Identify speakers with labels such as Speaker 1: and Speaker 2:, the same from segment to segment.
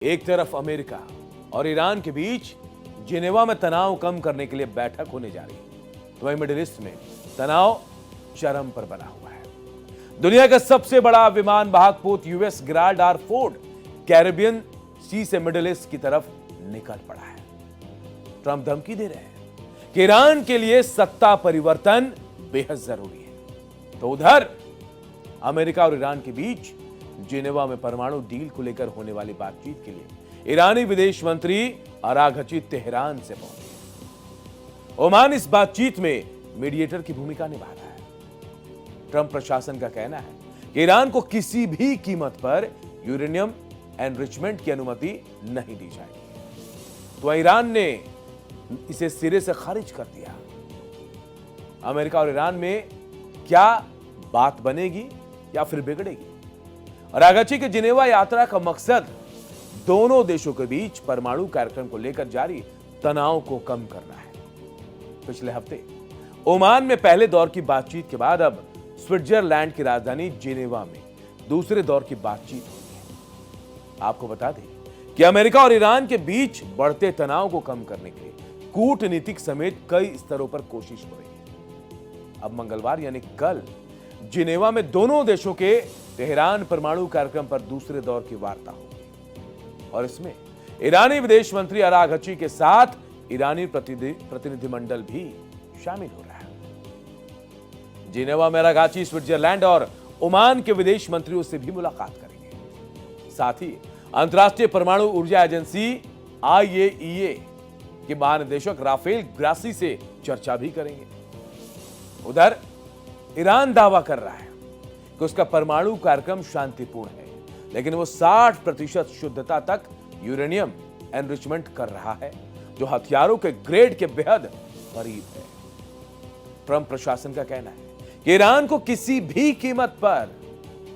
Speaker 1: एक तरफ अमेरिका और ईरान के बीच जिनेवा में तनाव कम करने के लिए बैठक होने जा रही है, तो वहीं मिडिल ईस्ट में तनाव चरम पर बना हुआ है। दुनिया का सबसे बड़ा विमान वाहक पोत US Gerald R Ford Caribbean Sea से मिडिल ईस्ट की तरफ निकल पड़ा है। ट्रंप धमकी दे रहे हैं कि ईरान के लिए सत्ता परिवर्तन बेहद जरूरी है, तो उधर अमेरिका और ईरान के बीच जिनेवा में परमाणु डील को लेकर होने वाली बातचीत के लिए ईरानी विदेश मंत्री अराघची तेहरान से पहुंचे। ओमान इस बातचीत में मीडिएटर की भूमिका निभा रहा है। ट्रंप प्रशासन का कहना है कि ईरान को किसी भी कीमत पर यूरेनियम एनरिचमेंट की अनुमति नहीं दी जाएगी, तो ईरान ने इसे सिरे से खारिज कर दिया। अमेरिका और ईरान में क्या बात बनेगी या फिर बिगड़ेगी? अराघची के जिनेवा यात्रा का मकसद दोनों देशों के बीच परमाणु कार्यक्रम को लेकर जारी तनाव को कम करना है। पिछले हफ्ते ओमान में पहले दौर की बातचीत के बाद अब स्विट्जरलैंड की राजधानी जिनेवा में दूसरे दौर की बातचीत हुई है। आपको बता दें कि अमेरिका और ईरान के बीच बढ़ते तनाव को कम करने के लिए कूटनीतिक समेत कई स्तरों पर कोशिश हो रही है। अब मंगलवार यानी कल जिनेवा में दोनों देशों के तेहरान परमाणु कार्यक्रम पर दूसरे दौर की वार्ता होगी और इसमें ईरानी विदेश मंत्री अराघची के साथ ईरानी प्रतिनिधिमंडल भी शामिल हो रहा है। जिनेवा में अराघची स्विट्जरलैंड और ओमान के विदेश मंत्रियों से भी मुलाकात करेंगे। साथ ही अंतर्राष्ट्रीय परमाणु ऊर्जा एजेंसी IAEA के महानिदेशक राफेल ग्रासी से चर्चा भी करेंगे। उधर ईरान दावा कर रहा है कि उसका परमाणु कार्यक्रम शांतिपूर्ण है, लेकिन वो 60% शुद्धता तक यूरेनियम एनरिचमेंट कर रहा है, जो हथियारों के ग्रेड के बेहद करीब है। ट्रंप प्रशासन का कहना है कि ईरान को किसी भी कीमत पर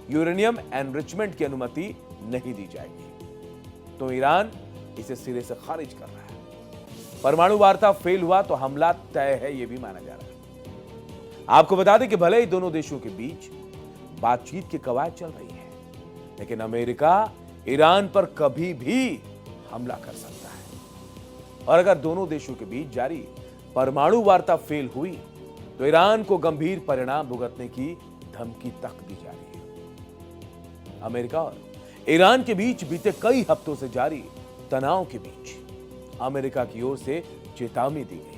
Speaker 1: यूरेनियम एनरिचमेंट की अनुमति नहीं दी जाएगी, तो ईरान इसे सिरे से खारिज कर रहा है। परमाणु वार्ता फेल हुआ तो हमला तय है, यह भी माना जा रहा है। आपको बता दें कि भले ही दोनों देशों के बीच बातचीत की कवायद चल रही है, लेकिन अमेरिका ईरान पर कभी भी हमला कर सकता है और अगर दोनों देशों के बीच जारी परमाणु वार्ता फेल हुई तो ईरान को गंभीर परिणाम भुगतने की धमकी तक दी जा रही है। अमेरिका और ईरान के बीच बीते कई हफ्तों से जारी तनाव के बीच अमेरिका की ओर से चेतावनी दी गई।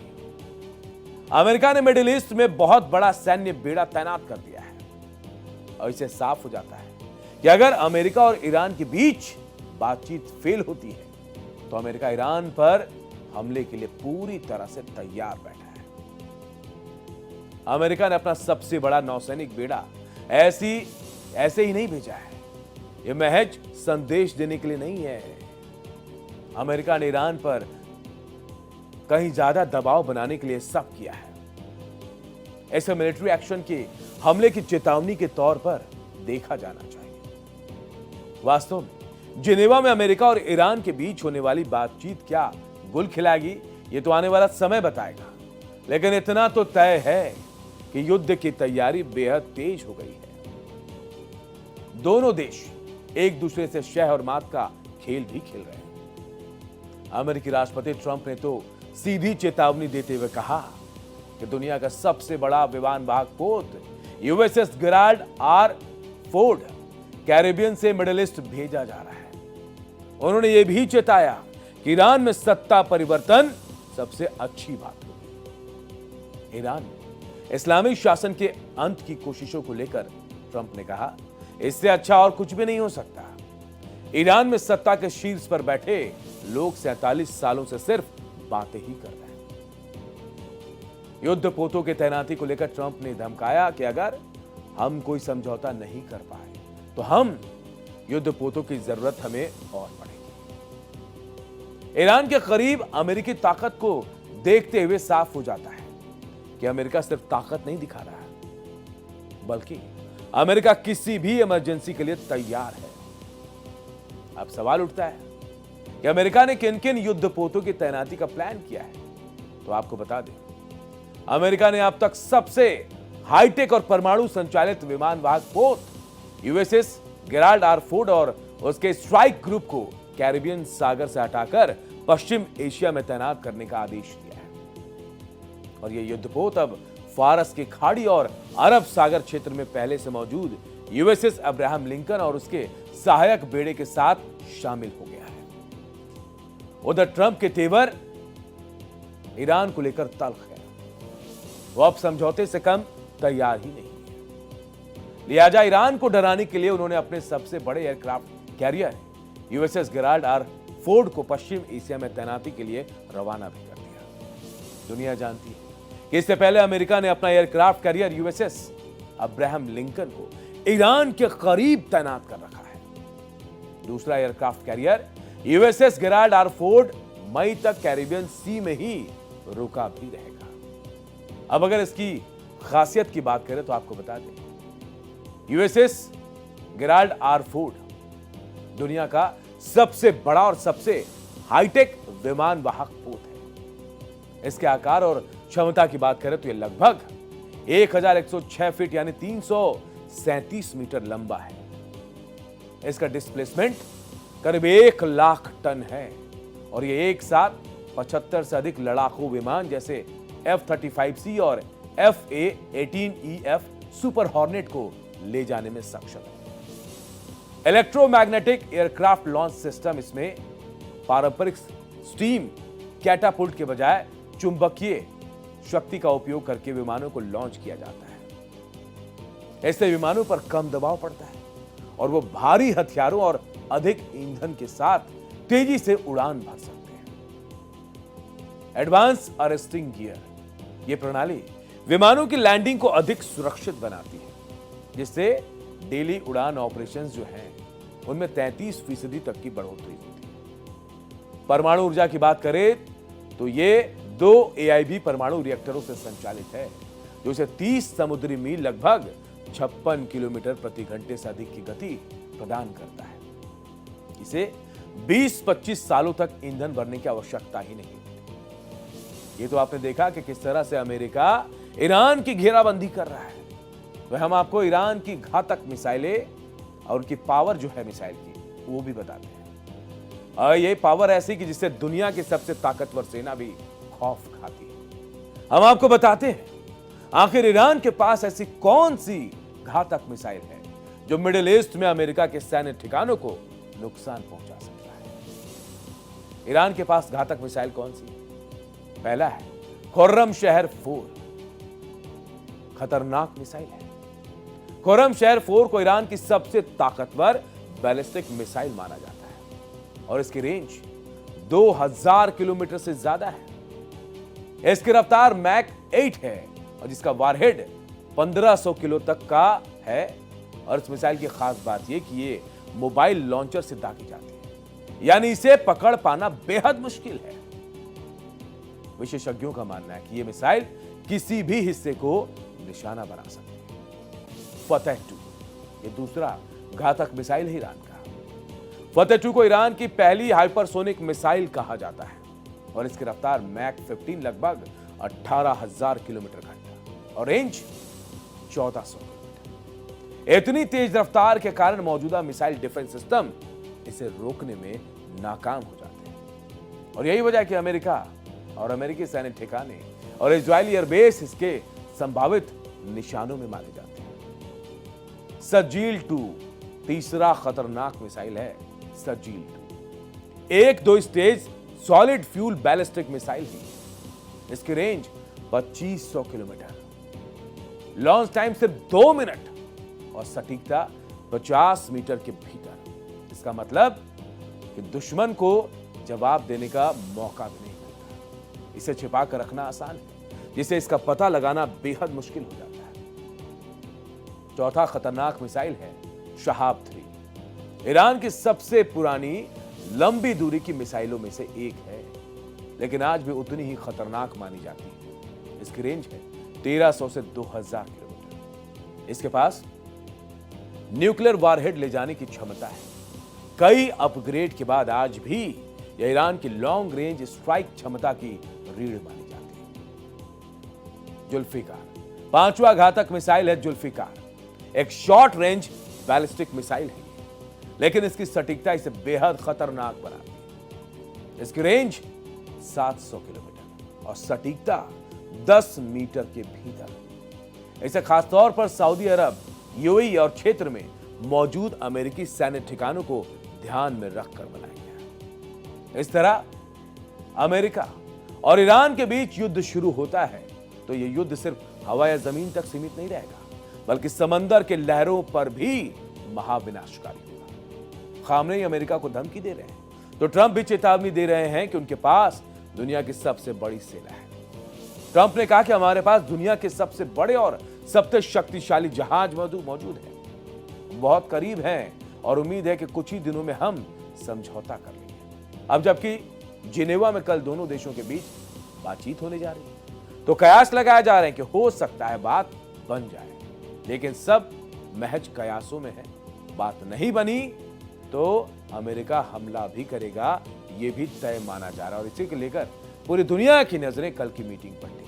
Speaker 1: अमेरिका ने मिडिल ईस्ट में बहुत बड़ा सैन्य बेड़ा तैनात कर दिया है और इससे साफ हो जाता है कि अगर अमेरिका और ईरान के बीच बातचीत फेल होती है तो अमेरिका ईरान पर हमले के लिए पूरी तरह से तैयार बैठा है। अमेरिका ने अपना सबसे बड़ा नौसैनिक बेड़ा ऐसे ही नहीं भेजा है। यह महज संदेश देने के लिए नहीं है। अमेरिका ने ईरान पर कहीं ज्यादा दबाव बनाने के लिए सब किया है। ऐसे मिलिट्री एक्शन के हमले की चेतावनी के तौर पर देखा जाना चाहिए। वास्तव में जिनेवा में अमेरिका और ईरान के बीच होने वाली बातचीत क्या गुल खिलाएगी, यह तो आने वाला समय बताएगा, लेकिन इतना तो तय है कि युद्ध की तैयारी बेहद तेज हो गई है। दोनों देश एक दूसरे से शह और मात का खेल भी खेल रहे हैं। अमेरिकी राष्ट्रपति ट्रंप ने तो सीधी चेतावनी देते हुए कहा कि दुनिया का सबसे बड़ा विमान वाहक पोत USS Gerald R Ford Caribbean से मिडिल ईस्ट भेजा जा रहा है। उन्होंने यह भी चेताया कि ईरान में सत्ता परिवर्तन सबसे अच्छी बात होगी। ईरान में इस्लामिक शासन के अंत की कोशिशों को लेकर ट्रंप ने कहा, इससे अच्छा और कुछ भी नहीं हो सकता। ईरान में सत्ता के शीर्ष पर बैठे लोग 47 सालों से सिर्फ बातें ही कर रहे हैं। युद्ध पोतों के तैनाती को लेकर ट्रंप ने धमकाया कि अगर हम कोई समझौता नहीं कर पाए तो हम युद्ध पोतों की जरूरत हमें और पड़ेगी। ईरान के करीब अमेरिकी ताकत को देखते हुए साफ हो जाता है कि अमेरिका सिर्फ ताकत नहीं दिखा रहा है, बल्कि अमेरिका किसी भी इमरजेंसी के लिए तैयार है। अब सवाल उठता है कि अमेरिका ने किन किन युद्ध पोतों की तैनाती का प्लान किया है। तो आपको बता दें, अमेरिका ने अब तक सबसे हाईटेक और परमाणु संचालित विमान वाहक पोत USS गेराल्ड आर फोर्ड और उसके स्ट्राइक ग्रुप को कैरिबियन सागर से हटाकर पश्चिम एशिया में तैनात करने का आदेश दिया है। और यह युद्धपोत अब फारस की खाड़ी और अरब सागर क्षेत्र में पहले से मौजूद यूएसएस अब्राहम लिंकन और उसके सहायक बेड़े के साथ शामिल हो गया है। उधर ट्रंप के तेवर ईरान को लेकर तल्ख है। वो अब समझौते से कम तैयार ही नहीं है। लिहाजा ईरान को डराने के लिए उन्होंने अपने सबसे बड़े aircraft carrier USS Gerald R Ford को पश्चिम एशिया में तैनाती के लिए रवाना भी कर दिया। दुनिया जानती है कि इससे पहले अमेरिका ने अपना aircraft carrier USS Abraham Lincoln को ईरान के करीब तैनात कर रखा है। दूसरा aircraft carrier USS Gerald R Ford मई तक कैरिबियन सी में ही रुका भी रहेगा। अब अगर इसकी खासियत की बात करें तो आपको बता दें, यूएसएस गेराल्ड आर फोर्ड दुनिया का सबसे बड़ा और सबसे हाईटेक विमान वाहक पोत है। इसके आकार और क्षमता की बात करें तो यह लगभग 1106 फीट यानी 337 मीटर लंबा है। इसका डिस्प्लेसमेंट करीब 1 लाख टन है और यह एक साथ 75 से अधिक लड़ाकू विमान जैसे F-35C और FA-18EF सुपर हॉर्नेट को ले जाने में सक्षम है। इलेक्ट्रोमैग्नेटिक एयरक्राफ्ट लॉन्च सिस्टम इसमें पारंपरिक स्टीम कैटापुल्ट के बजाय चुंबकीय शक्ति का उपयोग करके विमानों को लॉन्च किया जाता है। ऐसे विमानों पर कम दबाव पड़ता है और वो भारी हथियारों और अधिक ईंधन के साथ तेजी से उड़ान भर सकते हैं। एडवांस अरेस्टिंग गियर ये प्रणाली विमानों की लैंडिंग को अधिक सुरक्षित बनाती है, जिससे डेली उड़ान ऑपरेशंस जो हैं उनमें 33% तक की बढ़ोतरी होती है। परमाणु ऊर्जा की बात करें तो ये 2 AIB परमाणु रिएक्टरों से संचालित है, जो इसे 30 समुद्री मील लगभग 56 किलोमीटर प्रति घंटे से अधिक की गति प्रदान करता है। इसे 20-25 सालों तक ईंधन भरने की आवश्यकता ही नहीं होती। ये तो आपने देखा कि किस तरह से अमेरिका ईरान की घेराबंदी कर रहा है। वह हम आपको ईरान की घातक मिसाइलें और उनकी पावर जो है मिसाइल की वो भी बताते हैं। और ये पावर ऐसी कि जिससे दुनिया की सबसे ताकतवर सेना भी खौफ खाती है। हम आपको बताते हैं आखिर ईरान के पास ऐसी कौन सी घातक मिसाइल है जो मिडिल ईस्ट में अमेरिका के सैन्य ठिकानों को नुकसान पहुंचा सकता है। ईरान के पास घातक मिसाइल कौन सी? पहला है खुर्रमशहर 4, खतरनाक मिसाइल है। खुर्रमशहर 4 को ईरान की सबसे ताकतवर बैलिस्टिक मिसाइल माना जाता है और इसकी रेंज 2000 किलोमीटर से ज्यादा है। इसकी रफ्तार मैक 8 है और जिसका वारहेड 1500 किलो तक का है। और इस मिसाइल की खास बात यह कि ये मोबाइल लॉन्चर से दागी जाती है, यानी इसे पकड़ पाना बेहद मुश्किल है। विशेषज्ञों का मानना है कि यह मिसाइल किसी भी हिस्से को निशाना बना सकती है। फतेह 2 ये दूसरा घातक मिसाइल है ईरान का। फतेह 2 को ईरान की पहली हाइपरसोनिक मिसाइल कहा जाता है और इसकी रफ्तार मैक 15 लगभग 18,000 किलोमीटर घंटा और रेंज 1400 किलोमीटर। इतनी तेज रफ्तार के कारण मौजूदा मिसाइल डिफेंस सिस्टम इसे रोकने में नाकाम हो जाते हैं और यही वजह है कि अमेरिका और अमेरिकी सैन्य ठिकाने और इजरायली एयरबेस इसके संभावित निशानों में माने जाते हैं। सजील 2 तीसरा खतरनाक मिसाइल है। सजील 2 एक 2 stage solid fuel ballistic missile है। इसकी रेंज 2500 किलोमीटर, लॉन्च टाइम सिर्फ 2 मिनट और सटीकता 50 मीटर के भीतर। इसका मतलब कि दुश्मन को जवाब देने का मौका भी नहीं मिलता। इसे छिपा कर रखना आसान है, जिससे इसका पता लगाना बेहद मुश्किल हो जाता है। चौथा खतरनाक मिसाइल है शहाब 3। ईरान की सबसे पुरानी लंबी दूरी की मिसाइलों में से एक है, लेकिन आज भी उतनी ही खतरनाक मानी जाती है। इसकी रेंज है 1300 से 2000 किलोमीटर। इसके पास न्यूक्लियर वारहेड ले जाने की क्षमता है। कई अपग्रेड के बाद आज भी यह ईरान की लॉन्ग रेंज स्ट्राइक क्षमता की रीढ़ मानी जाती है। जुल्फिकार पांचवा घातक मिसाइल है जुल्फिकार। एक शॉर्ट रेंज बैलिस्टिक मिसाइल है। लेकिन इसकी सटीकता इसे बेहद खतरनाक बनाती है। इसकी रेंज 700 किलोमीटर और सटीकता 10 मीटर के भीतर। इसे खासतौर पर सऊदी अरब, यूएई और क्षेत्र में मौजूद अमेरिकी सैन्य ठिकानों को ध्यान में रखकर बनाया गया। इस तरह अमेरिका और ईरान के बीच युद्ध शुरू होता है तो यह युद्ध सिर्फ हवा या जमीन तक सीमित नहीं रहेगा, बल्कि समंदर के लहरों पर भी महाविनाशकारी होगा। खामनेई अमेरिका को धमकी दे रहे हैं तो ट्रंप भी चेतावनी दे रहे हैं कि उनके पास दुनिया की सबसे बड़ी सेना है। ट्रंप ने कहा कि हमारे पास दुनिया के सबसे बड़े और सबसे शक्तिशाली जहाज मौजूद है, बहुत करीब हैं और उम्मीद है कि कुछ ही दिनों में हम समझौता कर लेंगे। अब जबकि जिनेवा में कल दोनों देशों के बीच बातचीत होने जा रही है तो कयास लगाए जा रहे हैं कि हो सकता है बात बन जाए, लेकिन सब महज कयासों में है। बात नहीं बनी तो अमेरिका हमला भी करेगा, यह भी तय माना जा रहा है और इसी को लेकर पूरी दुनिया की नजरें कल की मीटिंग पर थी।